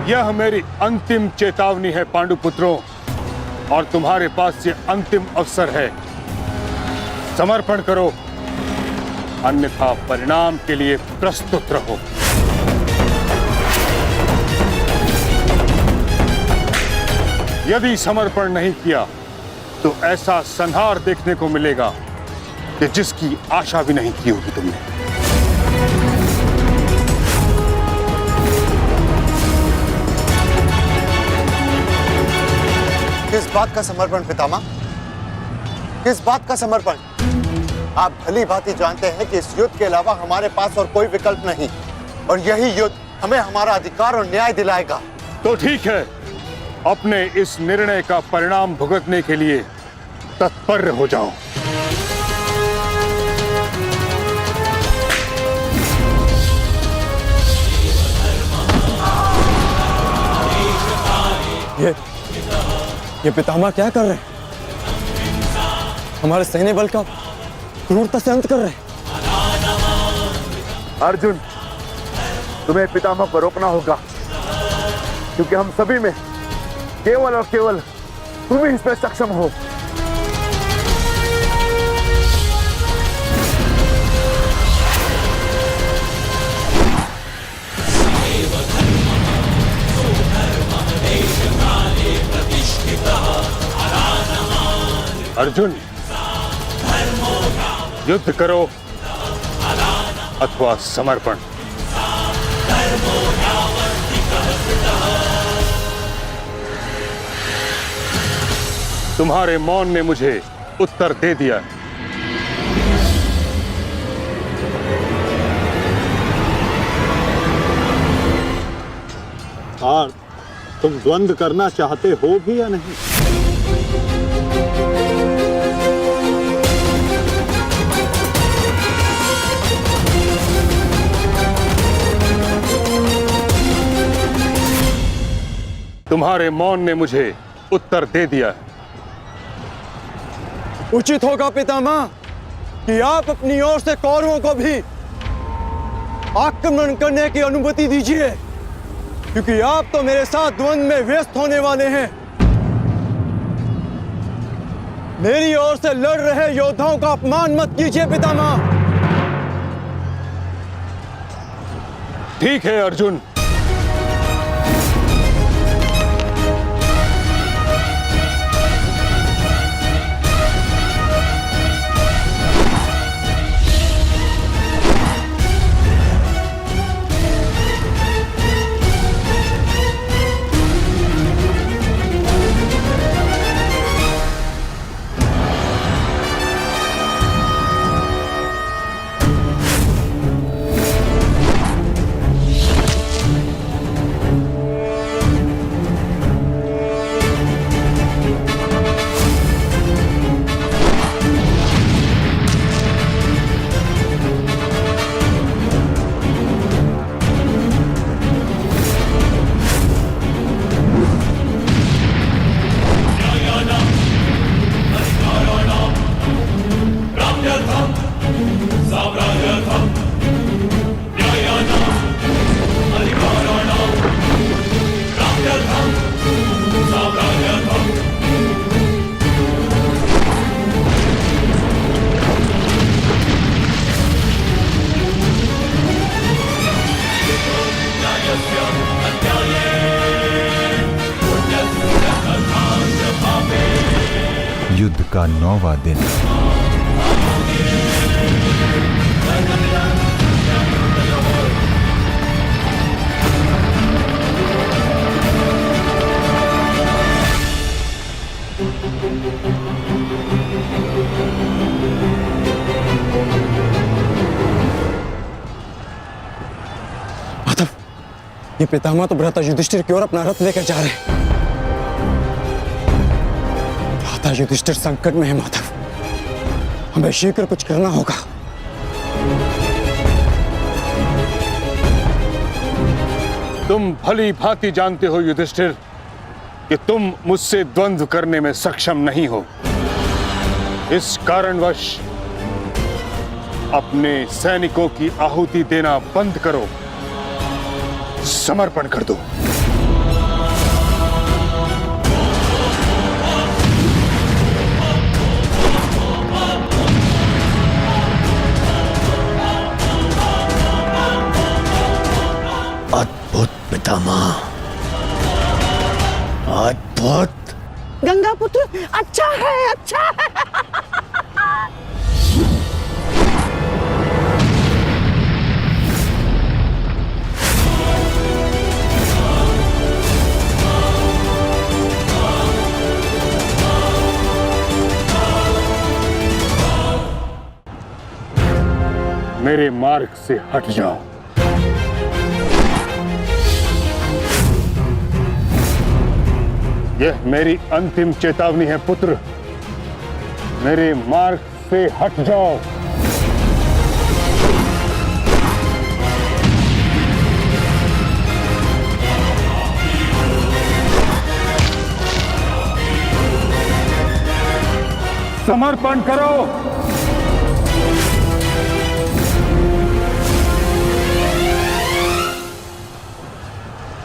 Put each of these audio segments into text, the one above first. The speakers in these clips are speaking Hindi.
यह मेरी अंतिम चेतावनी है पांडुपुत्रों, और तुम्हारे पास ये अंतिम अवसर है। समर्पण करो, अन्यथा परिणाम के लिए प्रस्तुत रहो। यदि समर्पण नहीं किया तो ऐसा संहार देखने को मिलेगा कि जिसकी आशा भी नहीं की होगी तुमने। किस बात का समर्पण पितामह? किस बात का समर्पण? आप भली भांति जानते हैं कि इस युद्ध के अलावा हमारे पास और कोई विकल्प नहीं, और यही युद्ध हमें हमारा अधिकार और न्याय दिलाएगा। तो ठीक है, अपने इस निर्णय का परिणाम भुगतने के लिए तत्पर हो जाओ। ये पितामह क्या कर रहे हैं? हमारे सैन्य बल का क्रूरता से अंत कर रहे हैं। अर्जुन, तुम्हें पितामह को रोकना होगा, क्योंकि हम सभी में केवल और केवल तुम ही इसमें सक्षम हो। अर्जुन, युद्ध करो अथवा समर्पण। तुम्हारे मौन ने मुझे उत्तर दे दिया। और तुम द्वंद्व करना चाहते हो भी या नहीं? तुम्हारे मौन ने मुझे उत्तर दे दिया। उचित होगा पितामह कि आप अपनी ओर से कौरवों को भी आक्रमण करने की अनुमति दीजिए, क्योंकि आप तो मेरे साथ द्वंद्व में व्यस्त होने वाले हैं। मेरी ओर से लड़ रहे योद्धाओं का अपमान मत कीजिए पितामह। ठीक है अर्जुन, युद्ध का 9वां दिन। माधव, ये पितामह तो भ्राता युधिष्ठिर की ओर अपना रथ लेकर जा रहे हैं। भ्राता युधिष्ठिर संकट में है माधव, हमें शीघ्र कुछ करना होगा। तुम भली भांति जानते हो युधिष्ठिर कि तुम मुझसे द्वंद्व करने में सक्षम नहीं हो। इस कारणवश अपने सैनिकों की आहुति देना बंद करो, समर्पण कर दो। पितामह, आज बहुत गंगा पुत्र अच्छा है, अच्छा है। मेरे मार्ग से हट जाओ। यह मेरी अंतिम चेतावनी है पुत्र, मेरे मार्ग से हट जाओ। समर्पण करो।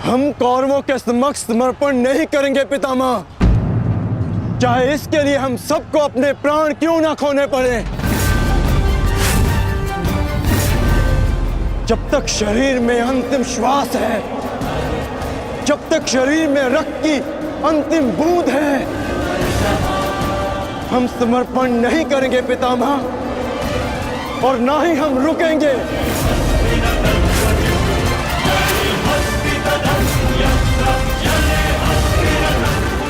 हम कौरवों के समक्ष समर्पण नहीं करेंगे पितामह, चाहे इसके लिए हम सबको अपने प्राण क्यों ना खोने पड़े। जब तक शरीर में अंतिम श्वास है, जब तक शरीर में रक्त की अंतिम बूंद है, हम समर्पण नहीं करेंगे पितामह, और ना ही हम रुकेंगे।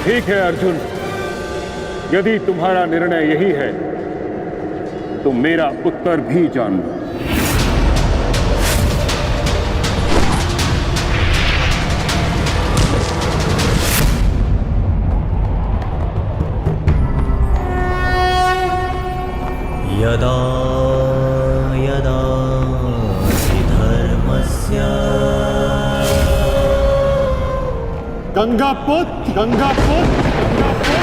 ठीक है अर्जुन, यदि तुम्हारा निर्णय यही है तो मेरा उत्तर भी जान लो। यदा यदा हि धर्मस्य गंगापुत्र, गंगापुत्र, गंगापुत्र।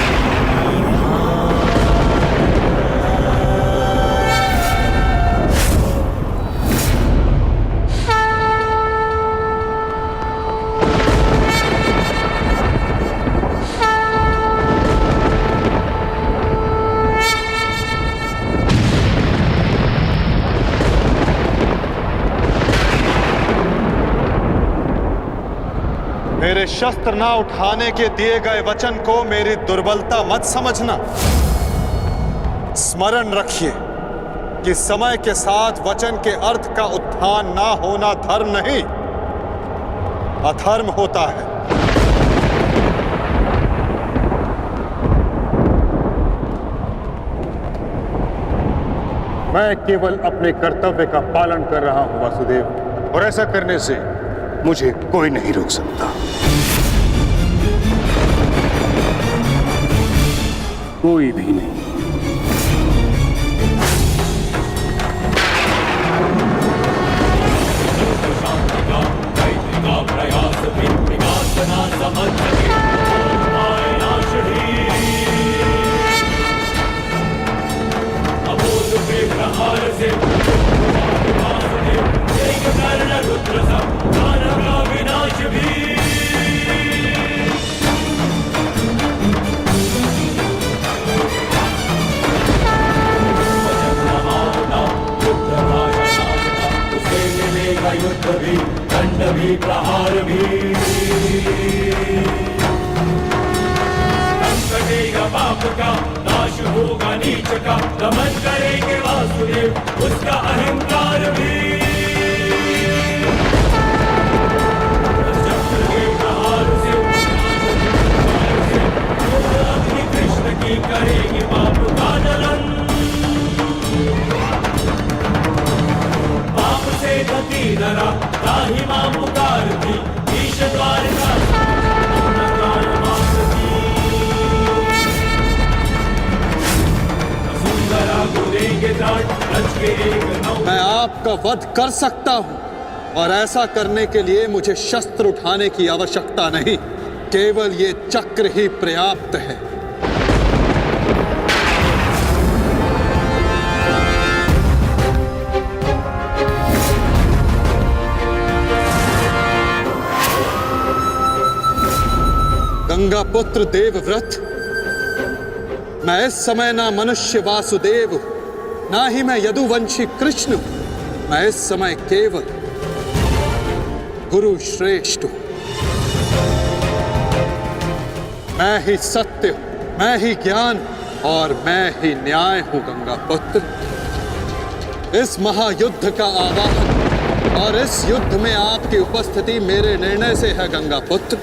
मेरे शस्त्र ना उठाने के दिए गए वचन को मेरी दुर्बलता मत समझना। स्मरण रखिए कि समय के साथ वचन के अर्थ का उत्थान ना होना धर्म नहीं, अधर्म होता है। मैं केवल अपने कर्तव्य का पालन कर रहा हूं वासुदेव, और ऐसा करने से मुझे कोई नहीं रोक सकता। कोई भी नहीं। युद्ध भी, दंड भी, प्रहार भी, कटेगा पाप का, नाश होगा नीच का, दमन करेंगे वासुदेव उसका अहंकार भी। चक्र के प्रहार से अग्नि कृष्ण की करेगी पाप का जलन। पाप से गति डरा ताहि मां पुकारती, ईश द्वार का मैं आपका वध कर सकता हूं, और ऐसा करने के लिए मुझे शस्त्र उठाने की आवश्यकता नहीं, केवल ये चक्र ही पर्याप्त है। गंगा पुत्र देवव्रत, मैं इस समय ना मनुष्य वासुदेव, ना ही मैं यदुवंशी कृष्ण, मैं इस समय केवल गुरु श्रेष्ठ हूं। मैं ही सत्य हूं, मैं ही ज्ञान हूं और मैं ही न्याय हूं गंगा पुत्र। इस महायुद्ध का आवाहन और इस युद्ध में आपकी उपस्थिति मेरे निर्णय से है गंगा पुत्र।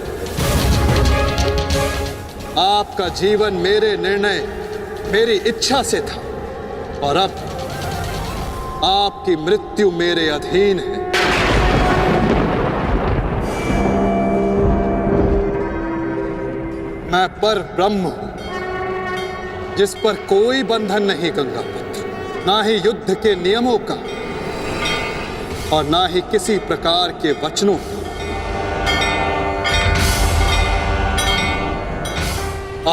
आपका जीवन मेरे निर्णय, मेरी इच्छा से था और अब आपकी मृत्यु मेरे अधीन है। मैं पर ब्रह्म हूं, जिस पर कोई बंधन नहीं गंगा पुत्र, ना ही युद्ध के नियमों का और ना ही किसी प्रकार के वचनों का।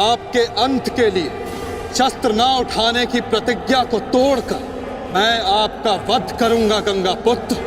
आपके अंत के लिए शस्त्र ना उठाने की प्रतिज्ञा को तोड़कर मैं आपका वध करूंगा गंगा पुत्र।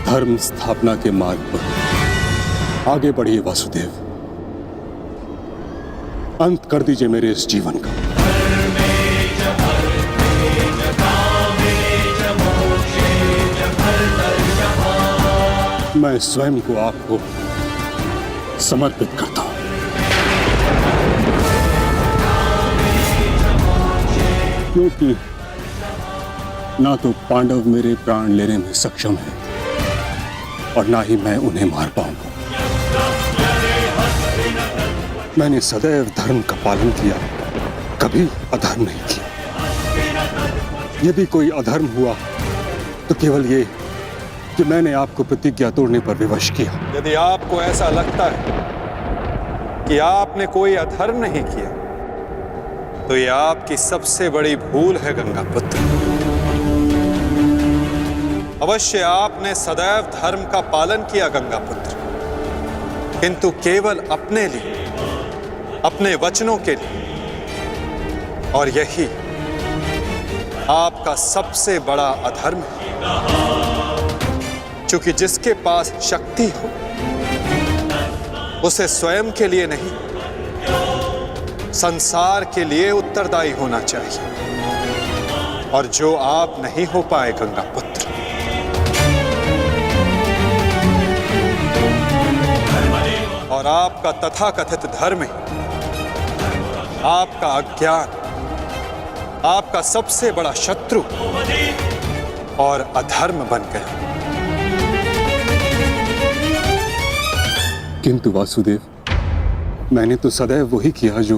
धर्म स्थापना के मार्ग पर आगे बढ़िए वासुदेव। अंत कर दीजिए मेरे इस जीवन का। मैं स्वयं को आपको समर्पित करता हूं। क्योंकि ना तो पांडव मेरे प्राण लेने में सक्षम है और ना ही मैं उन्हें मार पाऊंगा। मैंने सदैव धर्म का पालन किया, कभी अधर्म नहीं किया। यदि कोई अधर्म हुआ तो केवल ये कि मैंने आपको प्रतिज्ञा तोड़ने पर विवश किया। यदि आपको ऐसा लगता है कि आपने कोई अधर्म नहीं किया तो यह आपकी सबसे बड़ी भूल है गंगा पुत्र। अवश्य आपने सदैव धर्म का पालन किया गंगा पुत्र, किंतु केवल अपने लिए, अपने वचनों के लिए, और यही आपका सबसे बड़ा अधर्म है। क्योंकि जिसके पास शक्ति हो उसे स्वयं के लिए नहीं, संसार के लिए उत्तरदायी होना चाहिए, और जो आप नहीं हो पाए गंगा पुत्र। और आपका तथाकथित धर्म ही आपका अज्ञान, आपका सबसे बड़ा शत्रु और अधर्म बन गया। किंतु वासुदेव, मैंने तो सदैव वही किया जो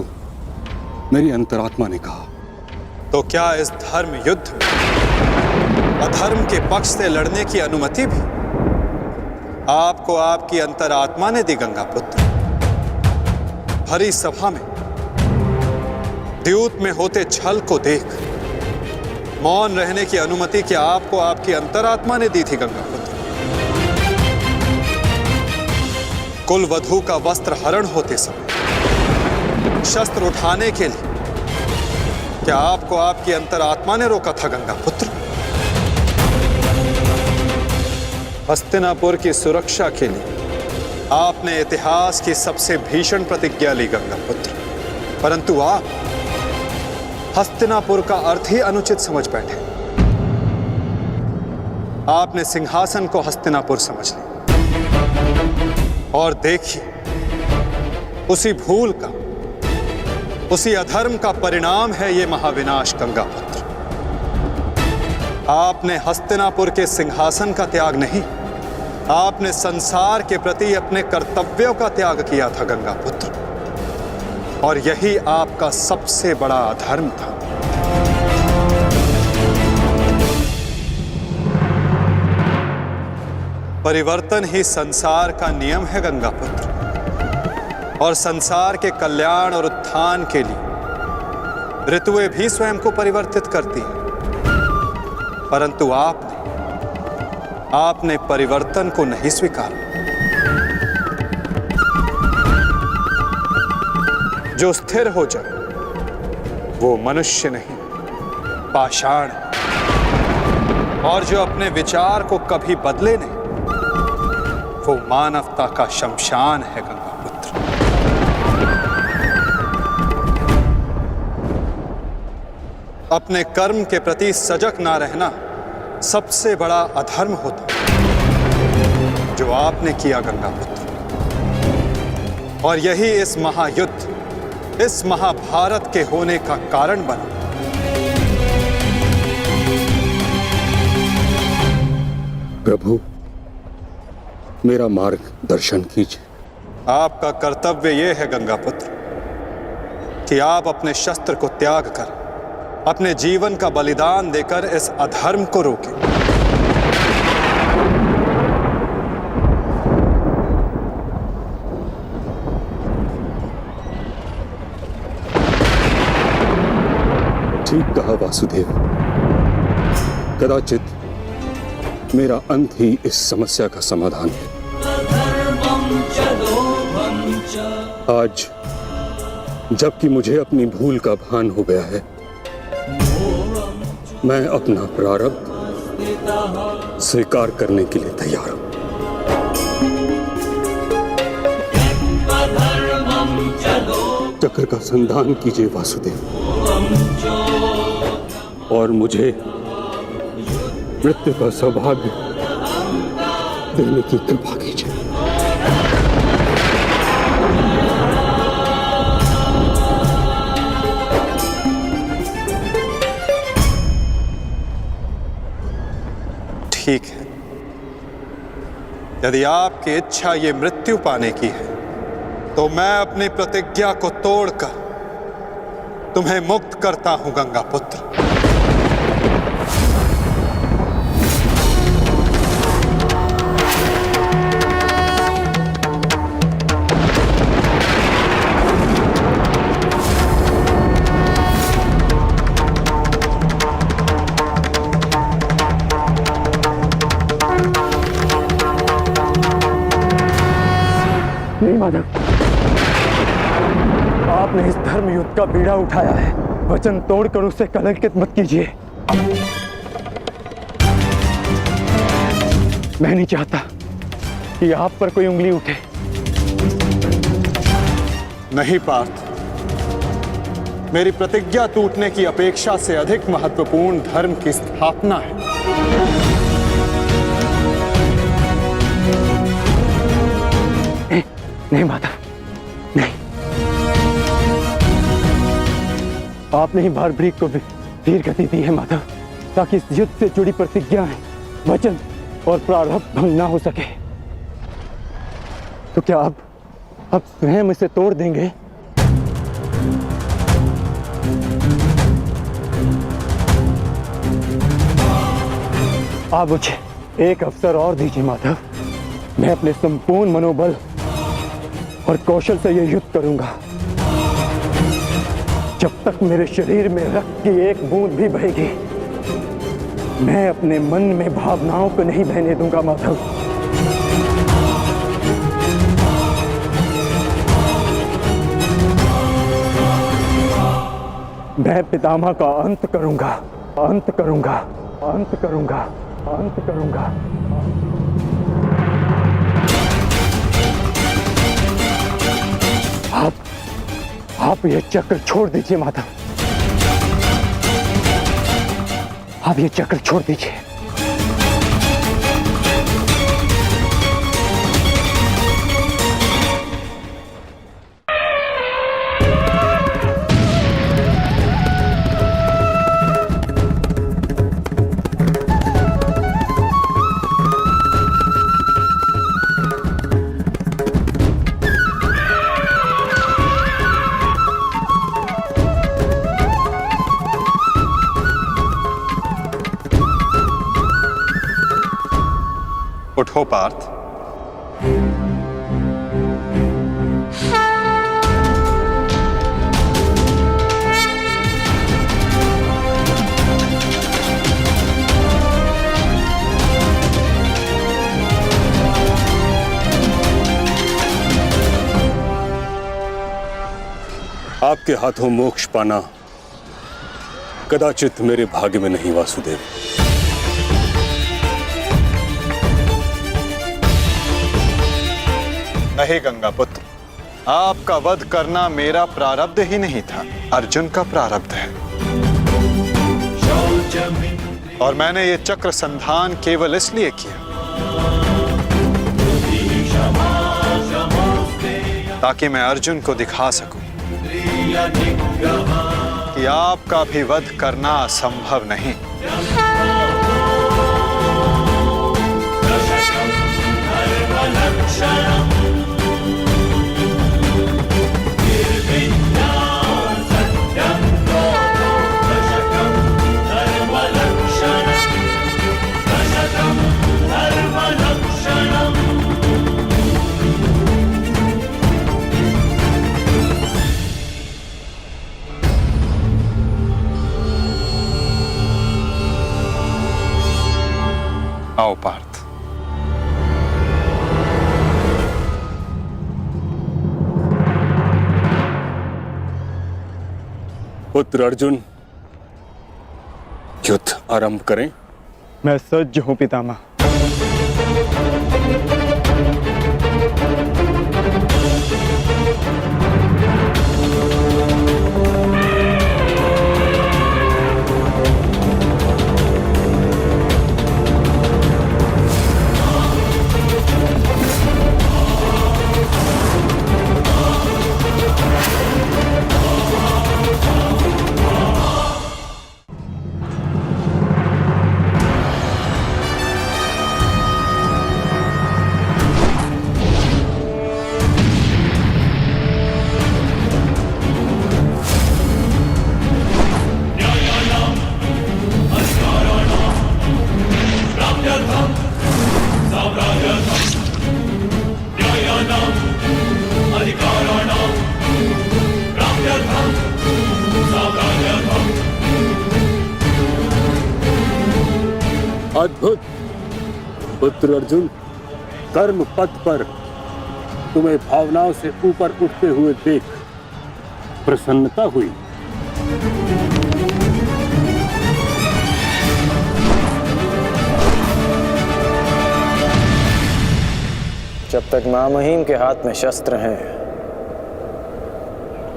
मेरी अंतरात्मा ने कहा। तो क्या इस धर्म युद्ध में अधर्म के पक्ष से लड़ने की अनुमति भी आपको आपकी अंतरात्मा ने दी गंगा पुत्र? भरी सभा में द्यूत में होते छल को देख मौन रहने की अनुमति क्या आपको आपकी अंतरात्मा ने दी थी गंगा पुत्र? कुल वधू का वस्त्र हरण होते समय शस्त्र उठाने के लिए क्या आपको आपकी अंतरात्मा ने रोका था गंगा पुत्र? हस्तिनापुर की सुरक्षा के लिए आपने इतिहास की सबसे भीषण प्रतिज्ञा ली गंगा पुत्र, परंतु आप हस्तिनापुर का अर्थ ही अनुचित समझ बैठे। आपने सिंहासन को हस्तिनापुर समझ लिया, और देखिए उसी भूल का उसी अधर्म का परिणाम है ये महाविनाश गंगापुत्र। आपने हस्तिनापुर के सिंहासन का त्याग नहीं, आपने संसार के प्रति अपने कर्तव्यों का त्याग किया था गंगापुत्र, और यही आपका सबसे बड़ा अधर्म था। परिवर्तन ही संसार का नियम है गंगापुत्र, और संसार के कल्याण और उत्थान के लिए ऋतुएं भी स्वयं को परिवर्तित करती हैं। परंतु आपने परिवर्तन को नहीं स्वीकारा। जो स्थिर हो जाए वो मनुष्य नहीं, पाषाण है। और जो अपने विचार को कभी बदले नहीं, वो मानवता का शमशान है गंगापुत्र। अपने कर्म के प्रति सजग ना रहना सबसे बड़ा अधर्म होता जो आपने किया गंगापुत्र, और यही इस महायुद्ध, इस महाभारत के होने का कारण बना। प्रभु, मेरा मार्गदर्शन कीजिए। आपका कर्तव्य यह है गंगापुत्र कि आप अपने शस्त्र को त्याग कर अपने जीवन का बलिदान देकर इस अधर्म को रोकें। ठीक कहा वासुदेव। कदाचित मेरा अंत ही इस समस्या का समाधान है। आज जबकि मुझे अपनी भूल का भान हो गया है, मैं अपना प्रारब्ध स्वीकार करने के लिए तैयार हूं। चक्र का संधान कीजिए वासुदेव, और मुझे मृत्यु का सौभाग्य देने की कृपा कीजिए। ठीक है, यदि आपकी इच्छा ये मृत्यु पाने की है, तो मैं अपनी प्रतिज्ञा को तोड़कर तुम्हें मुक्त करता हूं गंगापुत्र। नहीं माधव, आपने इस धर्म युद्ध का बीड़ा उठाया है, वचन तोड़कर उसे कलंकित मत कीजिए। मैं नहीं चाहता कि आप पर कोई उंगली उठे। नहीं पार्थ, मेरी प्रतिज्ञा टूटने की अपेक्षा से अधिक महत्वपूर्ण धर्म की स्थापना है। नहीं माधव, नहीं। आपने ही भारभृग को धीर गति दी है माधव, ताकि इस युद्ध से जुड़ी प्रतिज्ञाएं, वचन और प्रारब्ध भंग ना हो सके। तो क्या आप स्वयं इसे तोड़ देंगे? आप मुझे एक अवसर और दीजिए माधव। मैं अपने संपूर्ण मनोबल और कौशल से यह युद्ध करूंगा। जब तक मेरे शरीर में रक्त की एक बूंद भी बहेगी, मैं अपने मन में भावनाओं को नहीं बहने दूंगा माधव। मैं पितामह का अंत करूंगा, अंत करूंगा, अंत करूंगा, अंत करूंगा। आप ये चक्र छोड़ दीजिए माधव, आप ये चक्र छोड़ दीजिए। उठो पार्थ। आपके हाथों मोक्ष पाना कदाचित मेरे भाग्य में नहीं वासुदेव। नहीं गंगा पुत्र, आपका वध करना मेरा प्रारब्ध ही नहीं था, अर्जुन का प्रारब्ध है। और मैंने ये चक्र संधान केवल इसलिए किया ताकि मैं अर्जुन को दिखा सकूं कि आपका भी वध करना असंभव नहीं। आओ पार्थ। पुत्र अर्जुन, युद्ध आरंभ करें। मैं सज्ज हूं पितामह। अद्भुत पुत्र अर्जुन, कर्म पथ पर तुम्हें भावनाओं से ऊपर उठते हुए देख प्रसन्नता हुई। जब तक महामहिम के हाथ में शस्त्र हैं,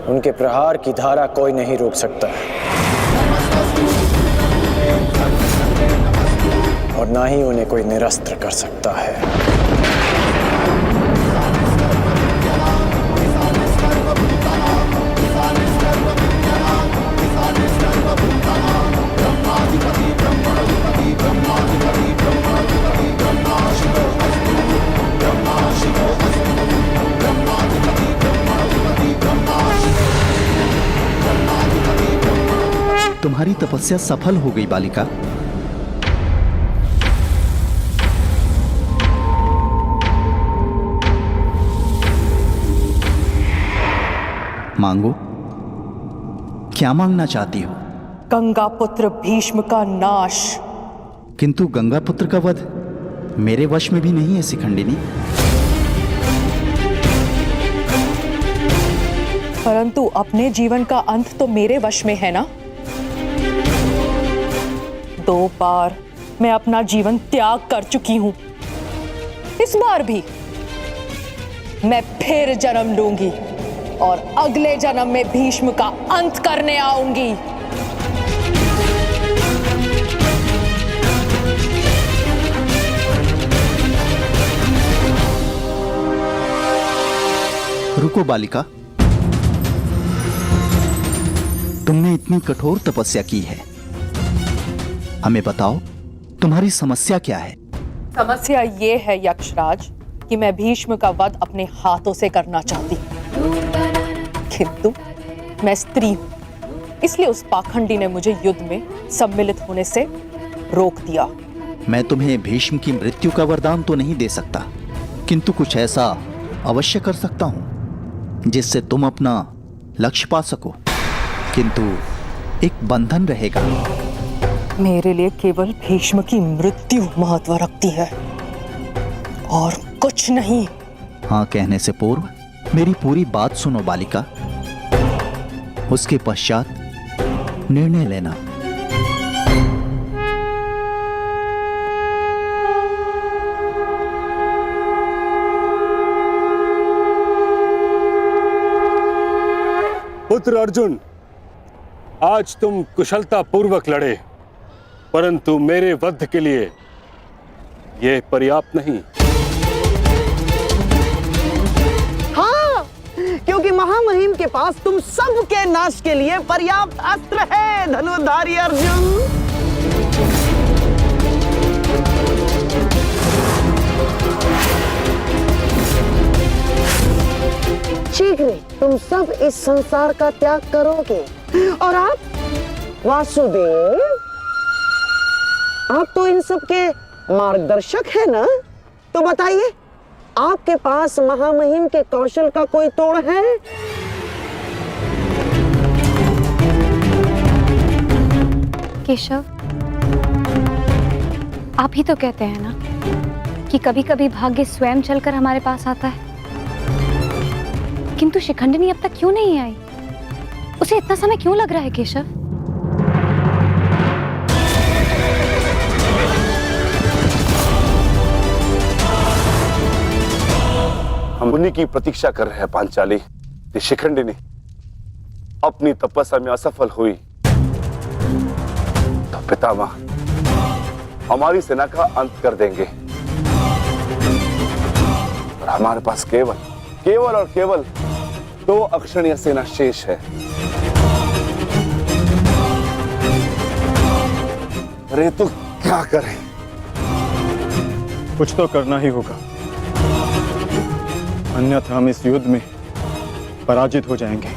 उनके प्रहार की धारा कोई नहीं रोक सकता और ना ही उन्हें कोई निरस्त्र कर सकता है। तुम्हारी तपस्या सफल हो गई बालिका। मांगो, क्या मांगना चाहती हो? गंगा पुत्र भीष्म का नाश। किंतु गंगा पुत्र का वध मेरे वश में भी नहीं है शिखंडिनी। परंतु अपने जीवन का अंत तो मेरे वश में है ना। 2 बार मैं अपना जीवन त्याग कर चुकी हूं। इस बार भी मैं फिर जन्म लूंगी और अगले जन्म में भीष्म का अंत करने आऊंगी। रुको बालिका, तुमने इतनी कठोर तपस्या की है, हमें बताओ तुम्हारी समस्या क्या है? समस्या ये है यक्षराज कि मैं भीष्म का वध अपने हाथों से करना चाहती हूं, किंतु मैं स्त्री हूं, इसलिए उस पाखंडी ने मुझे युद्ध में सम्मिलित होने से रोक दिया। मैं तुम्हें भीष्म की मृत्यु का वरदान तो नहीं दे सकता, किंतु कुछ ऐसा अवश्य कर सकता हूं जिससे तुम अपना लक्ष्य पा सको। किंतु एक बंधन रहेगा। मेरे लिए केवल भीष्म की मृत्यु महत्व रखती है और कुछ नहीं। हाँ कहने से पूर्व मेरी पूरी बात सुनो बालिका, उसके पश्चात निर्णय लेना। पुत्र अर्जुन, आज तुम कुशलता पूर्वक लड़े, परंतु मेरे वध के लिए यह पर्याप्त नहीं। हाँ, क्योंकि महामहिम के पास तुम सबके नाश के लिए पर्याप्त अस्त्र है धनुर्धारी अर्जुन। शीघ्र तुम सब इस संसार का त्याग करोगे और आप वासुदेव, आप तो इन सब के मार्गदर्शक है ना, तो बताइए आपके पास महामहिम के कौशल का कोई तोड़ है? केशव, आप ही तो कहते हैं ना कि कभी कभी भाग्य स्वयं चलकर हमारे पास आता है, किंतु शिखंडिनी अब तक क्यों नहीं आई? उसे इतना समय क्यों लग रहा है केशव? हम उन्हीं की प्रतीक्षा कर रहे हैं पांचाली। ये शिखंडिनी अपनी तपस्या में असफल हुई तो पितामह हमारी सेना का अंत कर देंगे और हमारे पास केवल और केवल 2 अक्षणीय सेना शेष है। अरे तो क्या करें? कुछ तो करना ही होगा, अन्यथा हम इस युद्ध में पराजित हो जाएंगे।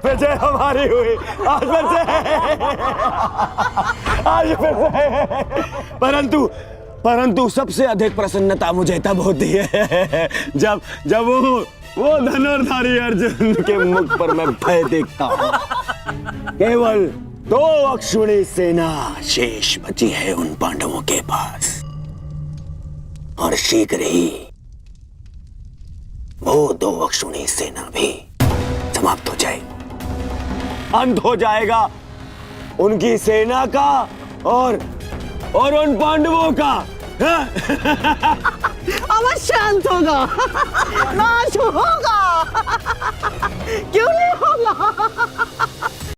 विजय हमारी हुई आज फिर से। परंतु सबसे अधिक प्रसन्नता मुझे तब होती है जब वो धनुर्धारी अर्जुन के मुख पर मैं भय देखता हूँ। केवल 2 अक्षुणी सेना शेष बची है उन पांडवों के पास और शीघ्र ही वो 2 अक्षुणी सेना भी समाप्त हो जाएगी। अंत हो जाएगा उनकी सेना का और उन पांडवों का। अवश्य अंत होगा, नाश होगा। क्यों